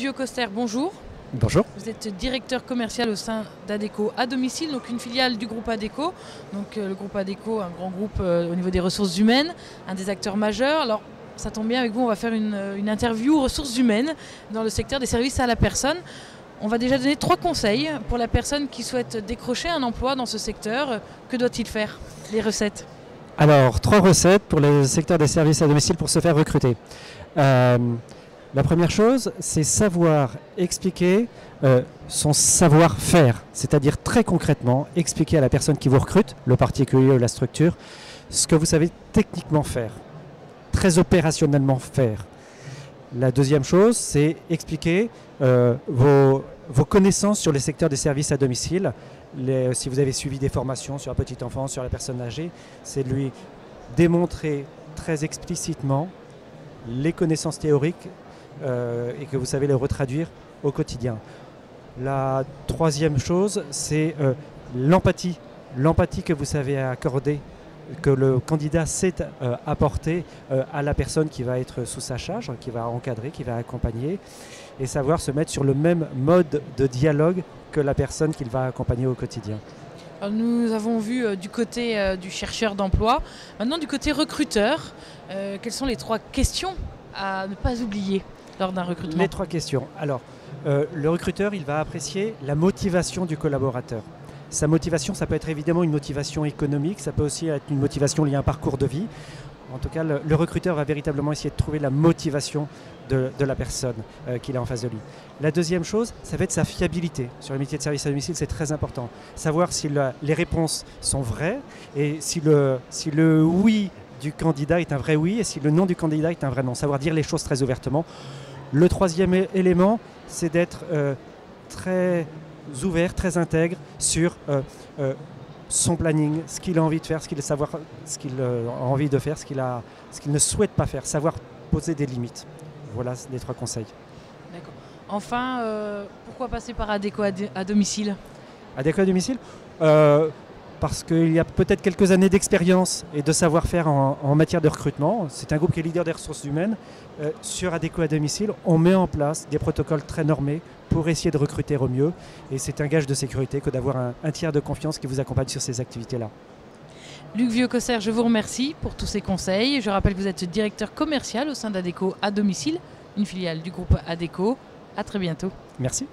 Vieux-Coster, bonjour. Bonjour. Vous êtes directeur commercial au sein d'Adecco à domicile, donc une filiale du groupe Adecco. Donc le groupe Adecco, un grand groupe au niveau des ressources humaines, un des acteurs majeurs. Alors ça tombe bien, avec vous on va faire une interview ressources humaines dans le secteur des services à la personne. On va déjà donner 3 conseils pour la personne qui souhaite décrocher un emploi dans ce secteur. Que doit-il faire? Les recettes. Alors, 3 recettes pour le secteur des services à domicile pour se faire recruter. La première chose, c'est savoir expliquer son savoir-faire, c'est-à-dire très concrètement expliquer à la personne qui vous recrute, le particulier ou la structure, ce que vous savez techniquement faire, très opérationnellement faire. La deuxième chose, c'est expliquer vos connaissances sur les secteurs des services à domicile. Si vous avez suivi des formations sur la petite enfance, sur la personne âgée, c'est de lui démontrer très explicitement les connaissances théoriques et que vous savez les retraduire au quotidien. La troisième chose, c'est l'empathie. L'empathie que vous savez accorder, que le candidat sait apporter à la personne qui va être sous sa charge, qui va encadrer, qui va accompagner, et savoir se mettre sur le même mode de dialogue que la personne qu'il va accompagner au quotidien. Alors, nous avons vu du côté du chercheur d'emploi. Maintenant, du côté recruteur, quelles sont les 3 questions à ne pas oublier lors d'un recrutement? Les 3 questions. Alors, le recruteur, il va apprécier la motivation du collaborateur. Sa motivation, ça peut être évidemment une motivation économique, ça peut aussi être une motivation liée à un parcours de vie. En tout cas, le recruteur va véritablement essayer de trouver la motivation de la personne qu'il a en face de lui. La deuxième chose, ça va être sa fiabilité. Sur le métier de service à domicile, c'est très important. Savoir si les réponses sont vraies et si le oui du candidat est un vrai oui et si le non du candidat est un vrai non. Savoir dire les choses très ouvertement. Le troisième élément, c'est d'être très ouvert, très intègre sur son planning, ce qu'il a envie de faire, ce qu'il a envie de faire, ce qu'il ne souhaite pas faire, savoir poser des limites. Voilà les 3 conseils. D'accord. Enfin, pourquoi passer par Adecco à domicile? Adecco à domicile parce qu'il y a peut-être quelques années d'expérience et de savoir-faire en matière de recrutement. C'est un groupe qui est leader des ressources humaines. Sur Adecco à domicile, on met en place des protocoles très normés pour essayer de recruter au mieux. Et c'est un gage de sécurité que d'avoir un tiers de confiance qui vous accompagne sur ces activités-là. Luc Vieux-Coster, je vous remercie pour tous ces conseils. Je rappelle que vous êtes directeur commercial au sein d'Adecco à domicile, une filiale du groupe Adecco. À très bientôt. Merci.